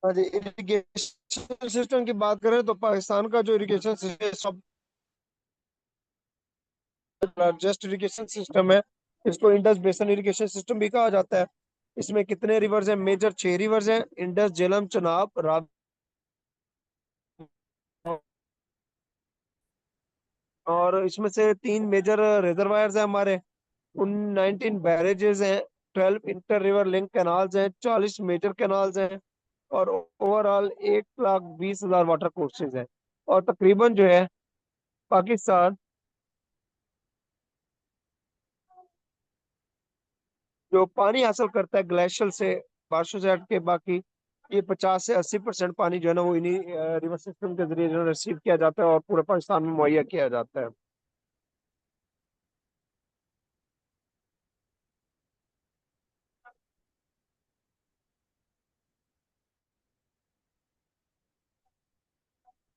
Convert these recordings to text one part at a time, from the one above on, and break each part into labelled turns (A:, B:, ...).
A: हाँ जी, irrigation system की बात करें तो पाकिस्तान का जो इरिगेशन सिस्टम सब लार्जेस्ट इरिगेशन सिस्टम है। इसको इंडस बेसिन इरिगेशन सिस्टम भी कहा जाता है। इसमें कितने रिवर्स हैं? मेजर 6 रिवर्स हैं: इंडस, झेलम, चनाब, रावी। और इसमें से 3 मेजर रिजर्वायर्स हैं हमारे। उन 19 बैरेजेस हैं। 12 इंटर रिवर लिंक कैनाल्स हैं। 40 मेजर कैनाल्स हैं। और ओवरऑल 1,20,000 वाटर कोर्सेज हैं। और तकरीबन जो है पाकिस्तान जो पानी हासिल करता है ग्लेशियर से, बारिशों से हट के, बाकी ये 50 से 80% पानी जो है ना वो इन्हीं रिवर सिस्टम के जरिए जो रिसीव किया जाता है और पूरे पाकिस्तान में मुहैया किया जाता है।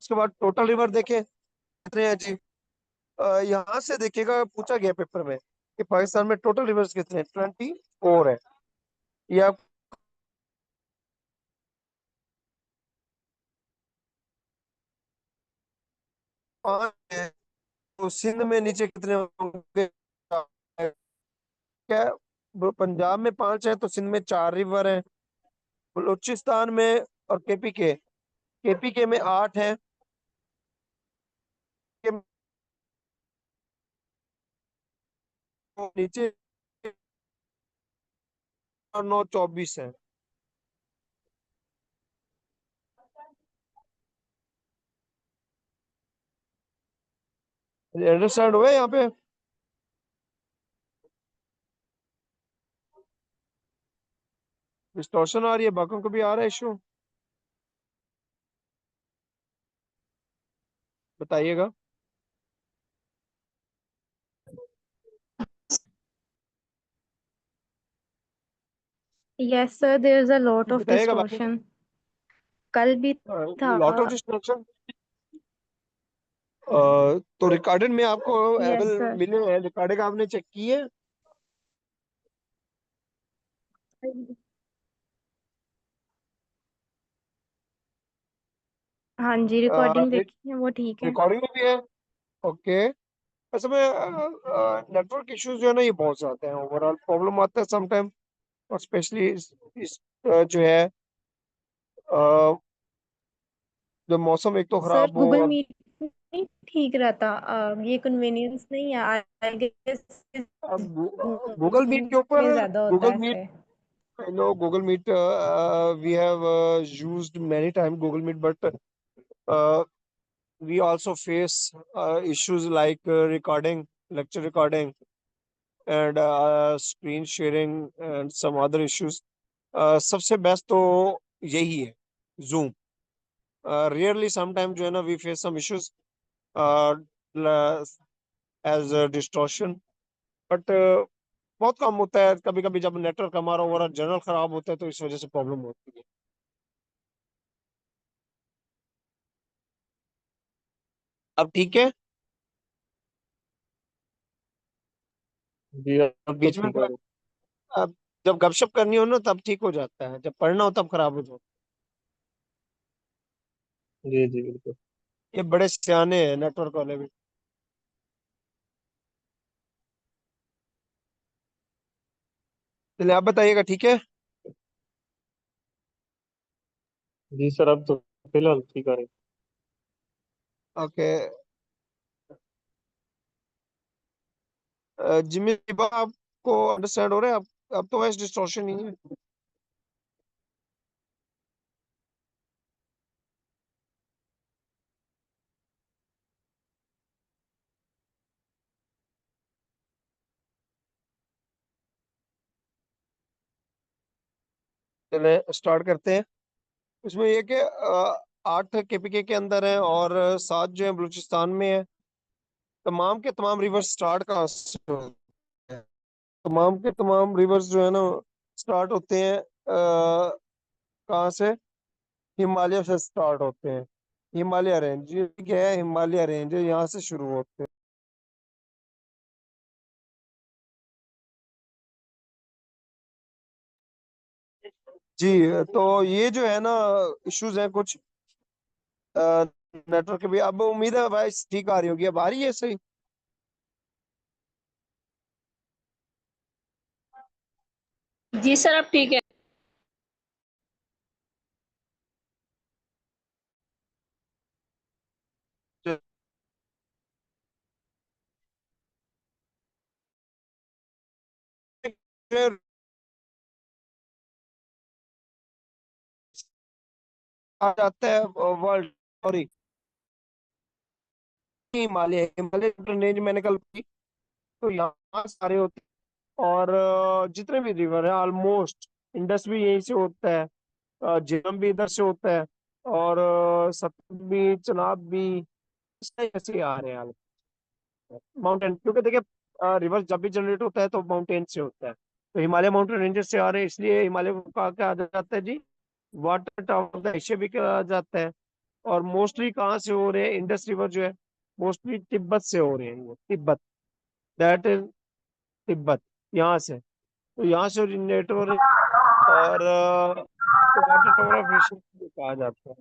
A: उसके बाद टोटल रिवर देखें कितने हैं जी। यहाँ से देखिएगा, पूछा गया पेपर में कि पाकिस्तान में टोटल रिवर्स कितने हैं। 24 है। ये आप पाँच है, तो सिंध में नीचे कितने होंगे? क्या पंजाब में 5 है तो सिंध में 4 रिवर है। बलूचिस्तान में और केपीके में 8 है। के नीचे 9, 24 है। अंडरस्टैंड हुआ है यहाँ पे? डिस्टॉर्शन आ रही है? बाकियों को भी आ रहा है इशू? बताइएगा।
B: Yes, sir, there is a lot of
A: बताइएगा बाकी।
B: distortion. कल भी था.
A: Lot of destruction. तो रिकॉर्डेड में आपको
B: Yes,
A: एबल
B: sir.
A: मिले हैं? रिकॉर्डेड आपने चेक किए?
B: हाँ जी, रिकॉर्डिंग देखी है, वो ठीक है.
A: रिकॉर्डिंग में भी है? ओके। असल में नेटवर्क इश्यूज जो है ना ये बहुत ज्यादा है। ओवरऑल प्रॉब्लम आता है समटाइम। और स्पेशली इस जो है अ, जब मौसम एक तो
B: सर,
A: खराब हो
B: गूगल
A: और
B: मीट नहीं ठीक रहता. ये कन्वीनियंस नहीं है, आई गेस.
A: गूगल मीट के ऊपर
B: में ज्यादा होता
A: गूगल
B: है
A: मीट
B: ऐसे.
A: I know Google meet we have used many time Google meet, but we also face issues like recording, lecture recording, and screen sharing and some other issues. सबसे best तो यही है, जूम। रियरली समटाइम जो है ना we face some issues as distortion, but बहुत कम होता है। कभी कभी जब नेटवर्क हमारा ओवरऑल जनरल खराब होता है तो इस वजह से प्रॉब्लम होती है। अब ठीक है।
C: जी अब तो
A: बीच में
C: ठीक आ रही
A: अब जब गपशप करनी हो ना तब ठीक हो जाता है, जब पढ़ना हो तब खराब हो जाता
C: है। जी जी बिल्कुल।
A: है। ये बड़े सियाने हैं नेटवर्क वाले भी। चलिए आप बताइएगा, ठीक है?
C: जी सर अब तो फिलहाल ठीक आ रही
A: ओके। जिम्मी बाबा, आपको अंडरस्टैंड हो रहा है? आप अब तो वैसे डिस्टॉर्शन नहीं है। चले स्टार्ट करते हैं। इसमें ये कि 8 केपीके के अंदर है और 7 जो है बलूचिस्तान में है। तमाम के तमाम रिवर्स स्टार्ट कहाँ से होते हैं? तमाम के तमाम रिवर्स जो है ना स्टार्ट होते हैं कहाँ से? हिमालय से स्टार्ट होते हैं। हिमालय रेंज, ये क्या है? हिमालय रेंज है, यहाँ से शुरू होते हैं। जी। तो ये जो है ना, इश्यूज हैं कुछ नेटवर्क के भी। अब उम्मीद है भाई ठीक आ रही होगी, अब आ रही है सही।
D: जी सर अब ठीक है।
A: आ जाता है world, sorry, Himalaya, Himalaya range मैंने कल की। तो यहाँ सारे होते हैं। और जितने भी रिवर है ऑलमोस्ट, इंडस भी यहीं से होता है, झेलम भी इधर से होता है, और सतलुज भी, चनाब भी, इससे ऐसे ही आ रहे हैं माउंटेन। क्योंकि देखिए रिवर जब भी जनरेट होता है तो माउंटेन से होता है। तो हिमालय माउंटेन रेंजेस से आ रहे हैं, इसलिए हिमालय को कहा क्या जाता है जी, water tower of the Asia भी कहा जाता है। और मोस्टली कहाँ से हो रहे हैं, इंडस रिवर जो है मोस्टली तिब्बत से हो रहे हैं, ये तिब्बत, दैट इज तिब्बत, यहाँ से। तो यहाँ से ओरिजिनेट हो रहे हैं। और वाटर टावर ऑफ एशिया भी कहा जाता है।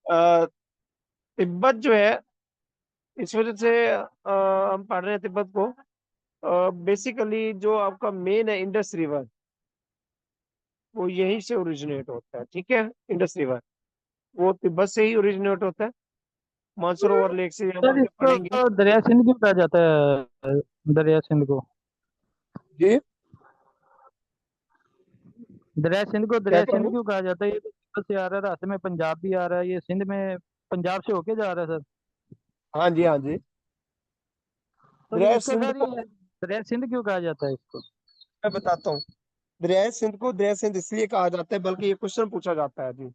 A: अ, तिब्बत जो है, इस वजह से हम पढ़ रहे हैं तिब्बत को। बेसिकली जो आपका मेन है इंडस रिवर, वो यहीं से ओरिजिनेट होता है, ठीक है। इंडस रिवर वो तिब्बत से ही ओरिजिनेट होता है, मानसरोवर लेक से, हम
E: सर
A: आगे
E: इसको
A: पढ़ेंगे।
E: दरिया सिंध क्यों कहा जाता है, दरिया सिंध को?
A: जी,
E: दरिया सिंध को
A: क्या
E: दरिया
A: कह रहे
E: सिंध
A: हैं?
E: क्यों कहा जाता है? ये तो तिब्बत से आ रहा है, रास्ते में पंजाब भी आ रहा है, ये सिंध में पंजाब से होके जा रहा है सर।
A: हाँ जी, हाँ जी।
E: तो
A: दरिया
E: इसको
A: सिंध
E: सर
A: को
E: ये दरिया सिंध क्यों कहा जाता है इसको?
A: मैं बताता हूँ। दरिया सिंध को दरिया सिंध इसलिए कहा जाता है, बल्कि ये क्वेश्चन पूछा जाता है जी।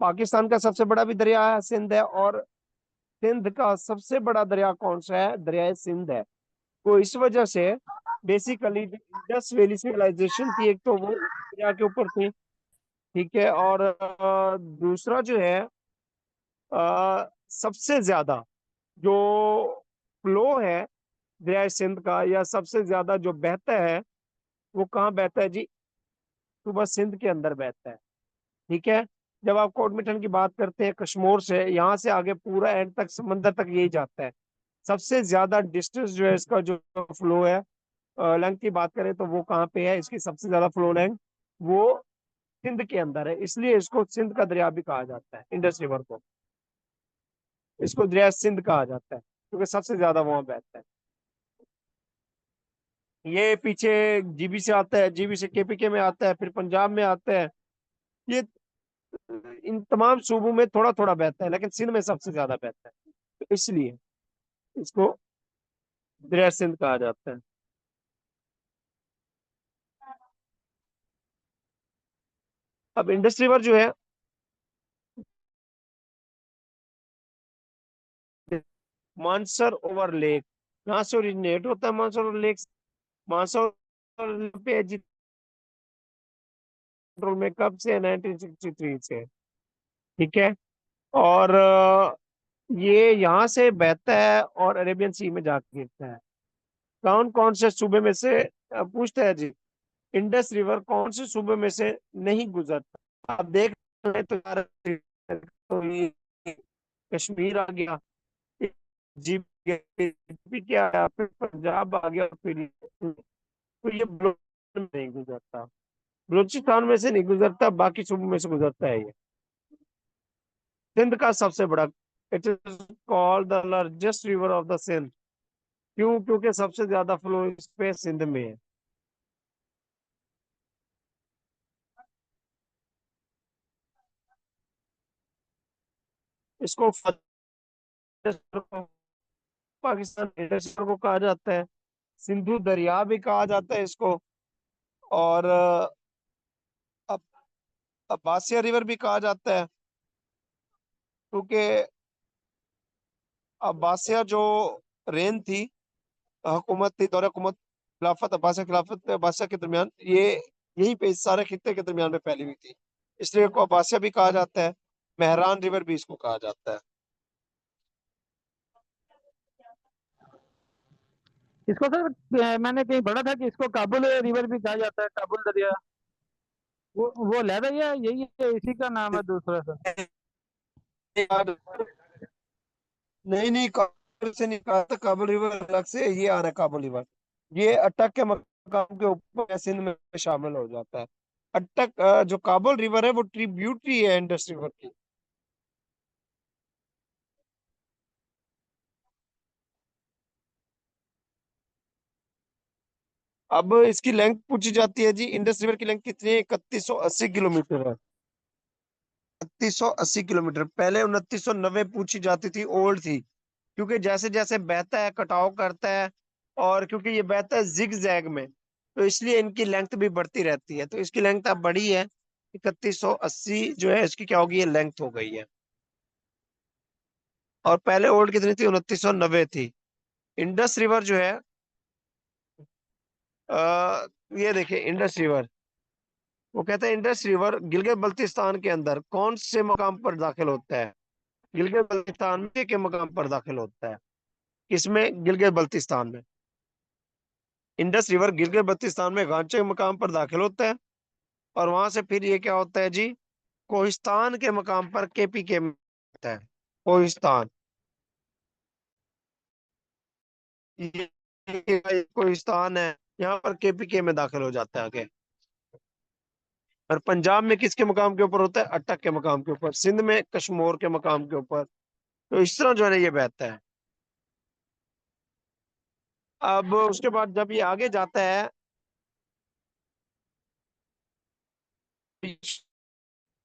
A: पाकिस्तान का सबसे बड़ा भी दरिया है, सिंध है, और सिंध का सबसे बड़ा दरिया कौन सा है, दरिया सिंध है। तो इस वजह से बेसिकली जो इंडस वैली सिविलाइजेशन थी, एक तो वो दरिया के ऊपर थी, ठीक है। और दूसरा जो है, सबसे ज्यादा जो फ्लो है दरिया सिंध का, या सबसे ज्यादा जो बहता है, वो कहाँ बहता है जी, सुबह सिंध के अंदर बहता है, ठीक है। जब आप कोट मिठन की बात करते हैं, कश्मीर से यहाँ से आगे पूरा एंड तक समंदर तक यही जाता है। सबसे ज्यादा डिस्टेंस जो है इसका, जो फ्लो है, लेंथ की बात करें तो वो कहाँ पे है, इसकी सबसे ज्यादा फ्लो लेंथ वो सिंध के अंदर है। इसलिए इसको सिंध का दरिया भी कहा जाता है, इंडस रिवर को। इसको दरिया सिंध कहा जाता है क्योंकि सबसे ज्यादा वहां बहता है। ये पीछे जीबी से आता है, जीबी से केपीके में आता है, फिर पंजाब में आता है। ये इन तमाम सूबों में थोड़ा थोड़ा बहता है, लेकिन सिंध में सबसे ज्यादा बहता है, तो इसलिए इसको दरिया सिंध कहा जाता है। अब इंडस रिवर जो है, मानसर ओवर लेक, यहाँ से ओरिजिनेट होता है, मानसर ओवर लेक। मानसर पे कंट्रोल में कब से, 1963 से, ठीक है। और ये यहाँ से बहता है और अरेबियन सी में जाकर गिरता है। कौन कौन से सूबे में से, पूछता है जी, इंडस रिवर कौन से सूबे में से नहीं गुजरता। आप देख रहे हैं तो यार, तो ये कश्मीर आ गया, जी क्या आया, फिर पंजाब आ गया, फिर तो ये बलूचिस्तान में नहीं गुजरता, बलूचिस्तान में से नहीं गुजरता, बाकी सूबों में से गुजरता है ये। सिंध का सबसे बड़ा, it is called the largest river of the Sindh. क्यों? क्योंकि सबसे ज्यादा फ्लो इस पे सिंध में है। इसको पाकिस्तान इंडस्ट्री को कहा जाता है, सिंधु दरिया भी कहा जाता है इसको, और अब्बासिया रिवर भी कहा जाता है, क्योंकि अब्बासिया जो रेन थी, हुकूमत थी, दौर हुकूमत, खिलाफत अब्बासिया, खिलाफत अब्बासिया के दरमियान, ये यहीं पे इस सारे खित्ते के दरमियान में फैली हुई थी, इसलिए इसको अब्बासिया भी कहा जाता है। मेहरान रिवर भी इसको कहा जाता है।
E: इसको सर मैंने कहीं पढ़ा था कि इसको काबुल रिवर भी कहा जाता है, काबुल दरिया। वो लहदा या यही है, इसी का नाम है दूसरा सर?
A: नहीं नहीं, काबुल से नहीं कहा था, काबुल रिवर अलग से, ये आ रहा है काबुल रिवर। ये अटक के मकाम के ऊपर सिंध में शामिल हो जाता है। अटक जो काबुल रिवर है वो ट्रिब्यूटरी है इंडस रिवर की। अब इसकी लेंथ पूछी जाती है जी, इंडस रिवर की लेंथ कितनी है? 3180 किलोमीटर है। 3180 किलोमीटर। पहले 2990 पूछी जाती थी, ओल्ड थी, क्योंकि जैसे जैसे बहता है कटाव करता है, और क्योंकि ये बहता है जिग जैग में, तो इसलिए इनकी लेंथ भी बढ़ती रहती है। तो इसकी लेंथ अब बढ़ी है, 3180 जो है इसकी क्या होगी, ये लेंथ हो गई है। और पहले ओल्ड कितनी थी? 2990 थी। इंडस रिवर जो है, आ, ये देखिए इंडस रिवर, वो कहते हैं इंडस रिवर गिलगित बल्तिस्तान के अंदर कौन से मकाम पर दाखिल होता है? गिलगित बल्तिस्तान में के मकाम पर दाखिल होता है? किसमें? गिलगित बल्तिस्तान में। इंडस रिवर गिलगित बल्तिस्तान में गांचे के मकाम पर दाखिल होता है, और वहां से फिर ये क्या होता है जी, कोहिस्तान के मकाम पर केपीके में होता है। कोहिस्तान, ये कोहिस्तान है, यहाँ पर केपीके में दाखिल हो जाता है आगे। और पंजाब में किसके मकाम के ऊपर होता है? अटक के मकाम के ऊपर। सिंध में कश्मीर के मकाम के ऊपर। तो इस तरह जो है ना ये बहता है। अब उसके बाद जब ये आगे जाता है,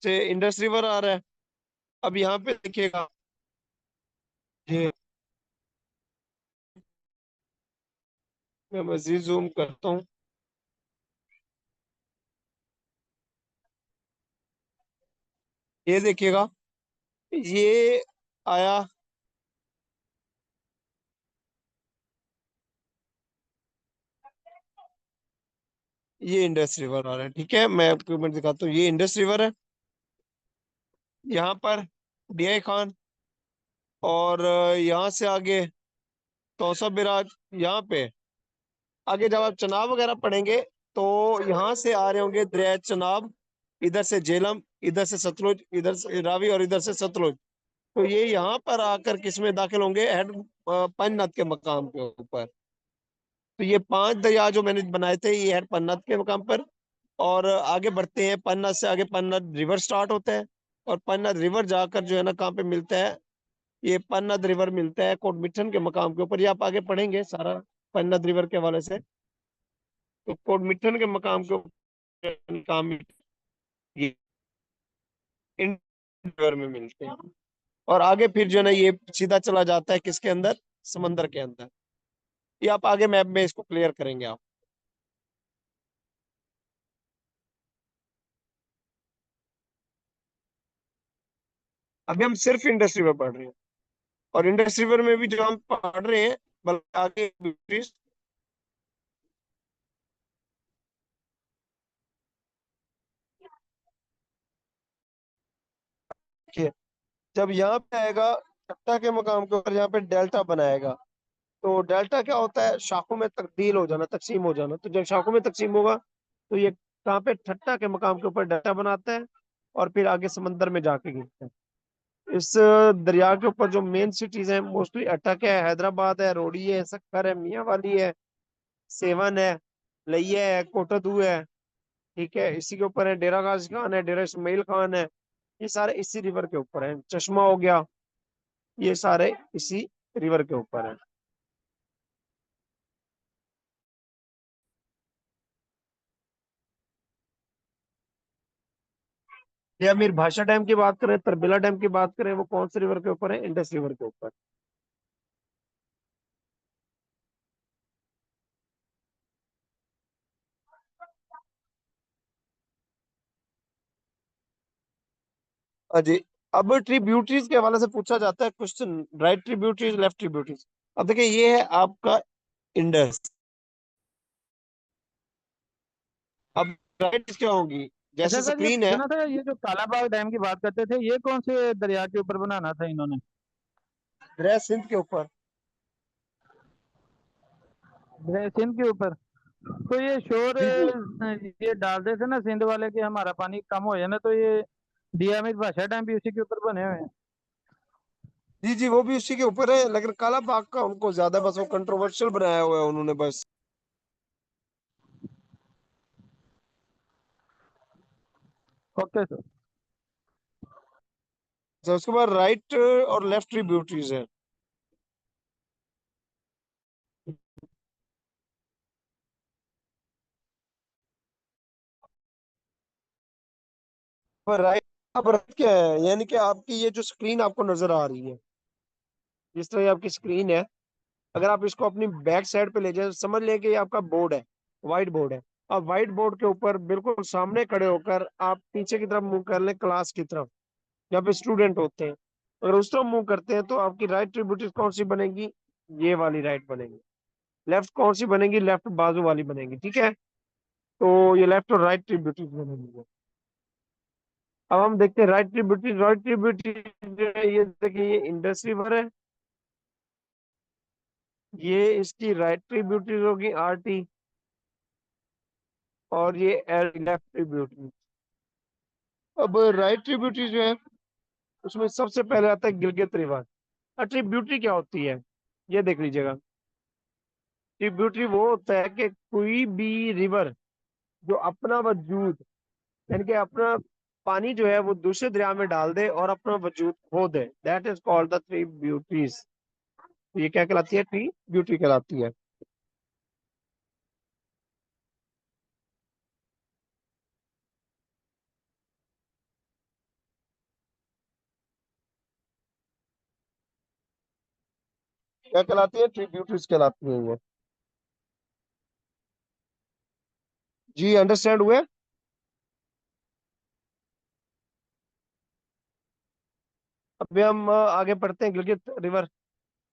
A: से इंडस रिवर आ रहा है। अब यहाँ पे देखिएगा, ये मैं मजीद जूम करता हूँ। ये देखिएगा, ये आया, ये इंडस रिवर आ रहा है। ठीक है, मैं आपको मैं दिखाता हूँ, ये इंडस रिवर है। यहाँ पर डीआई खान, और यहाँ से आगे तौसा बिराज। यहाँ पे आगे जब आप चनाब वगैरह पढ़ेंगे, तो यहाँ से आ रहे होंगे दरिया चनाब, इधर से झेलम, इधर से सतलुज, इधर से रावी, और इधर से सतलुज। तो ये यहाँ पर आकर किसमें दाखिल होंगे? हेड पंजनाथ के मकाम के ऊपर। तो ये 5 दरिया जो मैंने बनाए थे, ये हेड पंजनाथ के मकाम पर। और आगे बढ़ते हैं, पंजनाथ से आगे पंजनाथ रिवर स्टार्ट होता है, और पंजनाथ रिवर जाकर जो है ना कहाँ पे मिलता है? ये पंजनाथ रिवर मिलता है कोटमिठन के मकाम के ऊपर। ये आप आगे पढ़ेंगे सारा पंजनाथ रिवर के हवाले से। तो कोटमिठन के मकाम के ऊपर काम ये इन रिवर में मिलते हैं। और आगे फिर जो है ना ये सीधा चला जाता है किसके अंदर? समंदर के अंदर। ये आप आगे मैप में इसको क्लियर करेंगे आप। अभी हम सिर्फ इंडस रिवर पढ़ रहे हैं, और इंडस रिवर में भी जो हम पढ़ रहे हैं, बल्कि आगे देखिए, जब यहाँ पे आएगा टट्टा के मकाम के ऊपर, यहाँ पे डेल्टा बनाएगा। तो डेल्टा क्या होता है? शाखों में तब्दील हो जाना, तकसीम हो जाना। तो जब शाखों में तकसीम होगा, तो ये कहाँ पे? ठट्टा के मकाम के ऊपर डेल्टा बनाता है, और फिर आगे समंदर में जाके गिरता है। इस दरिया के ऊपर जो मेन सिटीज हैं, मोस्टली अटक है, हैदराबाद है, रोडी है, सक्कर है, मियाँ वाली है, सेवन है, लैया है, कोटादू है। ठीक है, इसी के ऊपर है डेरा गाजी खान है, डेरा इस्माइल खान है। ये सारे इसी रिवर के ऊपर है। चश्मा हो गया, ये सारे इसी रिवर के ऊपर है। या मीर भाषा डैम की बात करें, तरबिला डैम की बात करें, वो कौन से रिवर के ऊपर है? इंडस रिवर के ऊपर। अजी, अब ट्रिब्यूटरीज के हवाले से पूछा जाता है question, right tributaries, left tributaries. अब देखिए, ये है आपका इंडस। अब राइट क्या होंगी?
E: अच्छा
A: जैसे
E: सर, ये
A: स्क्रीन है,
E: सुना था ये जो कालाबाग डैम की बात करते थे, ये कौन से दरिया के ऊपर बनाना था इन्होंने?
A: दरिया सिंध के ऊपर।
E: सिंध के ऊपर। तो ये शोर
A: जी जी
E: ये डाल देते ना सिंध वाले कि हमारा पानी कम हो जाए ना, तो ये नियमित भाषा डैम भी उसी के ऊपर बने हुए हैं।
A: जी जी, वो भी उसी के ऊपर है, लेकिन काला बाग का उनको ज्यादा बस वो कंट्रोवर्शियल बनाया हुआ है उन्होंने बस।
E: Okay sir.
A: तो उसके बाद राइट और लेफ्ट ट्रिब्यूटरीज है। पर राइट, अब राइट क्या है, यानी कि आपकी ये जो स्क्रीन आपको नजर आ रही है, जिस तरह ये आपकी स्क्रीन है, अगर आप इसको अपनी बैक साइड पे ले जाए, समझ लें कि ये आपका बोर्ड है, व्हाइट बोर्ड है। अब व्हाइट बोर्ड के ऊपर बिल्कुल सामने खड़े होकर आप पीछे की तरफ मूव कर लें, क्लास की तरफ, जहाँ पे स्टूडेंट होते हैं। अगर उस तरफ मूव करते हैं तो आपकी राइट ट्रिब्यूटरी कौन सी बनेगी? ये वाली राइट बनेगी। लेफ्ट कौन सी बनेगी? लेफ्ट बाजू वाली बनेगी, ठीक है। तो ये लेफ्ट और राइट ट्रिब्यूटरी बनेगी। अब हम देखते हैं राइट ट्रिब्यूटरी। राइट ट्रिब्यूटरी जो है, ये देखिए, ये इंडस रिवर है, ये इसकी राइट ट्रिब्यूटरी होगी आरटी, और ये लेफ्ट ट्रिब्यूटरी। अब राइट ट्रिब्यूटरी जो है, उसमें सबसे पहले आता है गिलगित रिवर। ट्रिब्यूटरी क्या होती है, ये देख लीजिएगा। ट्रिब्यूटरी वो होता है कि कोई भी रिवर जो अपना वजूद, यानी कि अपना पानी जो है वो दूसरे दरिया में डाल दे और अपना वजूद खो दे, that is called the tributaries. ये क्या कहलाती है? ट्रिब्यूटरी कहलाती है। क्या कहलाती है? ट्रिब्यूटरीज कहलाती है ये। जी, अंडरस्टैंड हुए? अभी हम आगे पढ़ते हैं। गिलगित रिवर,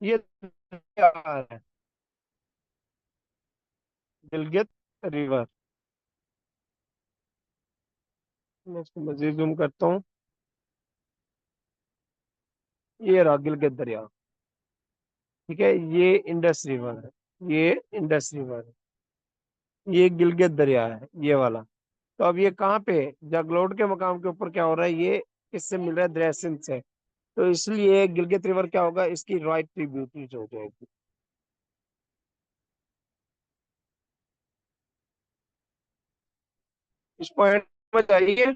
A: ये क्या है? गिलगित रिवर, मैं इसको मजीद जूम करता हूँ। ये रहा गिलगित दरिया, ठीक है। ये इंडस रिवर है, ये इंडस रिवर है, ये गिलगित दरिया है, ये वाला। तो अब ये कहाँ पे? जगलोट के मकाम के ऊपर क्या हो रहा है? ये किससे मिल रहा है? दरिया सिंध से। तो इसलिए गिलगित रिवर क्या होगा? इसकी राइट ट्रिब्यूटरी हो जाएगी। इस पॉइंट में जाइए।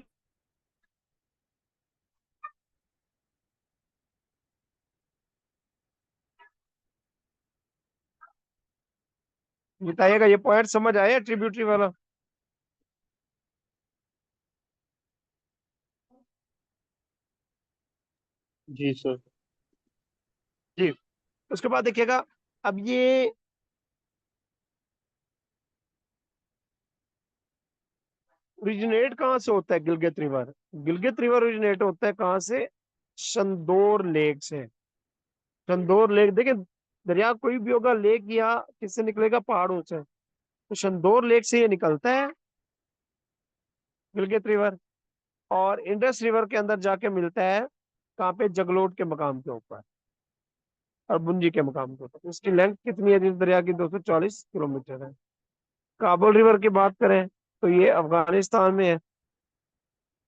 A: बताइएगा, ये पॉइंट समझ आया ट्रिब्यूटरी वाला?
C: जी सर।
A: जी। उसके बाद देखिएगा, अब ये ओरिजिनेट कहाँ से होता है? Gilgit river, Gilgit river originate होता है कहाँ से? शंदोर लेक से। शंदोर लेक, देखिए, दरिया कोई भी होगा, लेक या किससे निकलेगा? पहाड़ों से। तो शंदोर लेक से ये निकलता है, गिलगित रिवर। और इंडस रिवर के अंदर जाके मिलता है कहाँ पे? जगलोट के मकाम के ऊपर और बुंजी के मकाम के ऊपर। इसकी लेंथ कितनी है जिस दरिया की? 240 किलोमीटर है। काबुल रिवर की बात करें तो ये अफगानिस्तान में है,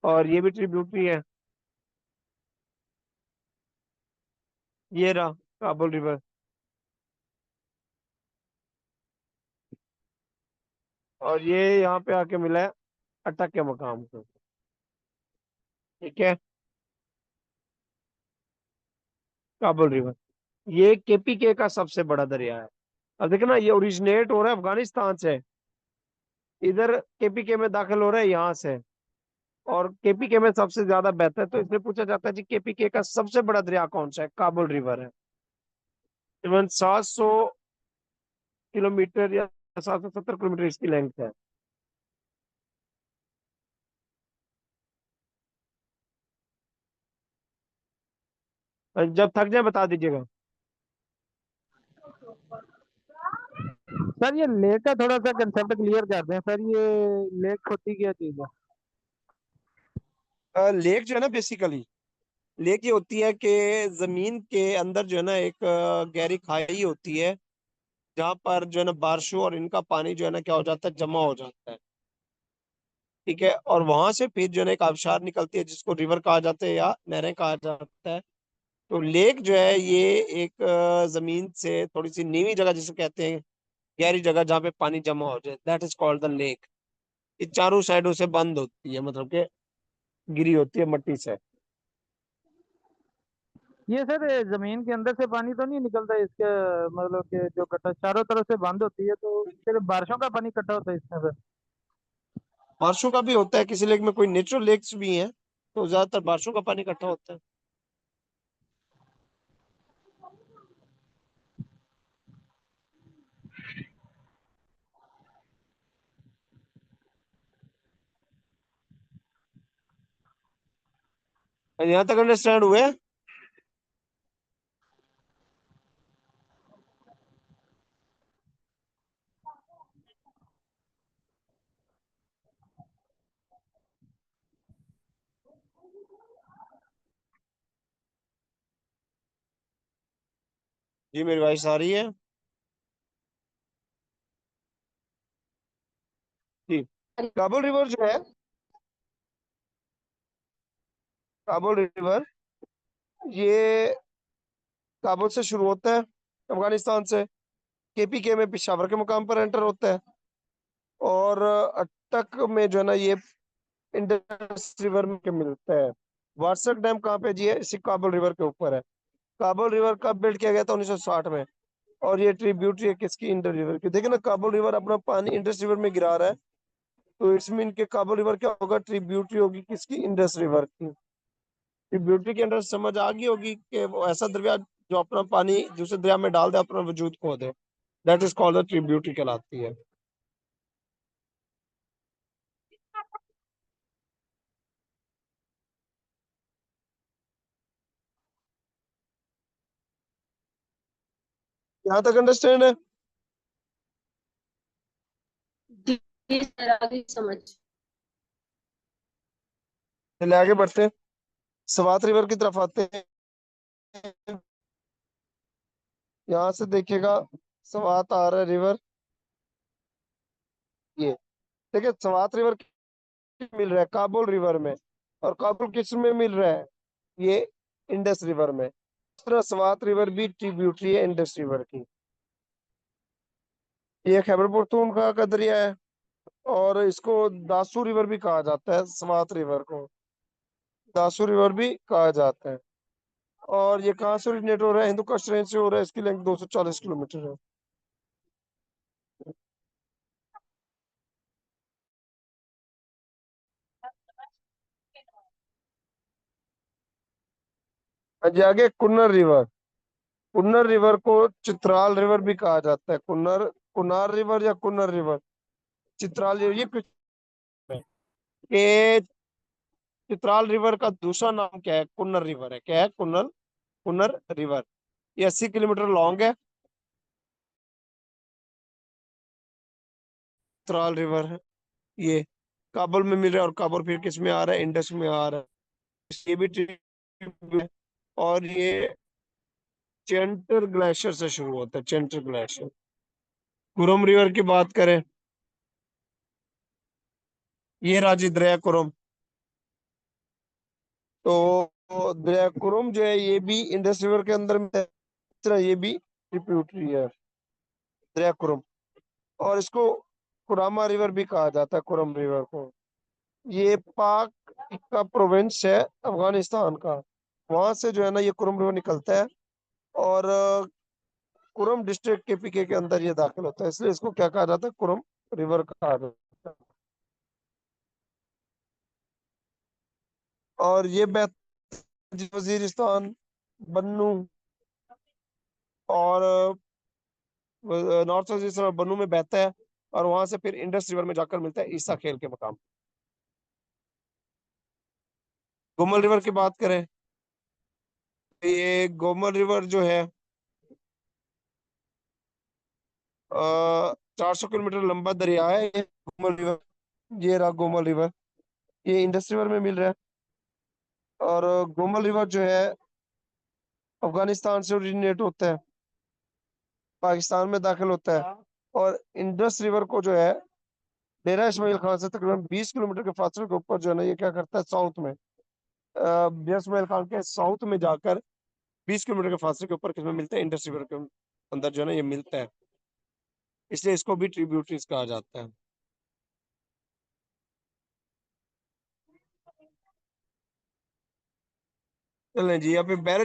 A: और ये भी ट्रिब्यूटरी है। ये रहा काबुल रिवर, और ये यहाँ पे आके मिला है अटक के मकाम को, ठीक है। काबुल रिवर, ये केपीके का सबसे बड़ा दरिया है। अब देखो ना, ये ओरिजिनेट हो रहा है अफगानिस्तान से, इधर केपीके में दाखिल हो रहा है यहाँ से, और केपीके में सबसे ज्यादा बहता है। तो इसलिए पूछा जाता है जी, केपीके का सबसे बड़ा दरिया कौन सा है? काबुल रिवर है। इवन 700 किलोमीटर या 770 किलोमीटर इसकी लेंथ है। जब थक जाए बता दीजिएगा।
E: सर ये लेक का थोड़ा सा कंसेप्ट क्लियर कर दें सर, ये लेक होती क्या चीज है?
A: लेक जो है ना, बेसिकली लेक ये होती है कि जमीन के अंदर जो है ना, एक गहरी खाई होती है, जहाँ पर जो है ना बारिशों और इनका पानी जो है ना क्या हो जाता है, जमा हो जाता है। ठीक है, और वहां से फिर जो है ना एक आबशार निकलती है जिसको रिवर कहा जाता है या नहरें कहा जाता है। तो लेक जो है ये एक जमीन से थोड़ी सी नीवी जगह जिसे कहते हैं, गहरी जगह जहाँ पे पानी जमा हो जाए, that is called the lake. ये चारों साइडों से बंद होती है, मतलब कि गिरी होती है मट्टी से।
E: ये सर जमीन के अंदर से पानी तो नहीं निकलता इसके, मतलब कि जो गटर चारों तरफ से बंद होती है तो फिर बारिशों का पानी इकट्ठा होता है इसमें सर?
A: बारिशों का भी होता है, किसी लेक में कोई नेचुरल लेक्स भी हैं, तो ज्यादातर बारिशों का पानी इकट्ठा होता है। यहाँ तक अंडरस्टैंड हुए? जी मेरी वॉइस आ रही है? जी। काबुल रिवर जो है, काबुल रिवर ये काबुल से शुरू होता है, अफगानिस्तान से, केपीके में पेशावर के मुकाम पर एंटर होता है, और अटक में जो है ना ये इंडस रिवर में मिलता है। वारसक डैम कहाँ पे जी है? इसी काबुल रिवर के ऊपर है। काबुल रिवर कब बिल्ड किया गया था? 1960 में। और ये ट्रिब्यूटरी है किसकी? इंडस रिवर की। देखिए ना, काबुल रिवर अपना पानी इंडस रिवर में गिरा रहा है, तो इट्स मीन के काबुल रिवर क्या होगा? ट्रिब्यूटरी होगी किसकी? इंडस रिवर की। ट्रिब्यूटरी के अंदर समझ आ गई होगी कि वो ऐसा दरिया जो अपना पानी दूसरे दरिया में डाल दे, अपना वजूद खो दे, दैट इज कॉल्ड ट्रिब्यूटरी कहलाती है। यहाँ तक अंडरस्टैंड है?
D: जी जी सर, आगे समझ।
A: चलिए आगे बढ़ते हैं, सवात रिवर की तरफ आते हैं। यहाँ से देखिएगा, सवात आ रहा है रिवर, ये देखिए सवात रिवर मिल रहा है काबुल रिवर में, और काबुल किस में मिल रहा है? ये इंडस रिवर में। इस तरह सवात रिवर भी ट्रिब्यूटरी है इंडस रिवर की। ये खैबर पख्तूनख्वा का दरिया है, और इसको दासू रिवर भी कहा जाता है, सवात रिवर को दासू रिवर भी कहा जाता है। और ये कहाँ से ओरिजिनेट हो रहा है? हिंदू कश रेंज से हो रहा है, इसकी लेंथ 240 किलोमीटर है। जी आगे कुन्नर रिवर। कुन्नर रिवर को चित्राल रिवर भी कहा जाता है। कुन्नर, कुनार रिवर या कुन्नर रिवर, चित्राल रिवर, ये कुछ है कि चित्राल रिवर का दूसरा नाम क्या है? कुन्नर रिवर है। क्या है? कुन्नर, कुन्नर रिवर। ये 80 किलोमीटर लॉन्ग है, चित्राल रिवर है ये। काबुल में मिल रहा है, और काबुल फिर किस में आ रहा है? इंडस में आ रहा है। ये भी ट्रिब्यूटरी है, और ये चेंटर ग्लेशियर से शुरू होता है, चेंटर ग्लेशियर। कुरुम रिवर की बात करें, ये राजी दरिया कुरुम। तो दरिया कुरुम जो है ये भी इंडस रिवर के अंदर में है, इस तरह ये भी ट्रिब्यूटरी है दरिया कुरुम। और इसको कुरामा रिवर भी कहा जाता है, कुरम रिवर को। ये पाक का प्रोविंस है अफगानिस्तान का, वहां से जो है ना ये कुरम रिवर निकलता है, और कुरम डिस्ट्रिक्ट केपीके के अंदर ये दाखिल होता है, इसलिए इसको क्या कहा जाता है? कुरम रिवर कहा जाता है। और ये वजीरिस्तान, बन्नू, और नॉर्थ वजीरिस्तान और बन्नू में बहता है, और वहां से फिर इंडस रिवर में जाकर मिलता है ईसा खेल के मकाम। गोमल रिवर की बात करें, तो ये गोमल रिवर जो है 400 किलोमीटर लंबा दरिया है ये गोमल रिवर। ये रहा गोमल रिवर, ये इंडस रिवर में मिल रहा है। और गोमल रिवर जो है अफगानिस्तान से ओरिजिनेट होता है, पाकिस्तान में दाखिल होता है। और इंडस रिवर को जो है डेरा इस्माइल खान से तकरीबन 20 किलोमीटर के फासले के ऊपर जो है ना ये क्या करता है साउथ में, डेरा इस्माइल खान के साउथ में जाकर 20 किलोमीटर के फासले के ऊपर किसमें मिलता है, इंडस रिवर के अंदर जो है ना ये मिलता है, इसलिए इसको भी ट्रिब्यूटरीज कहा जाता है। चलें जी, यहाँ पे बैरज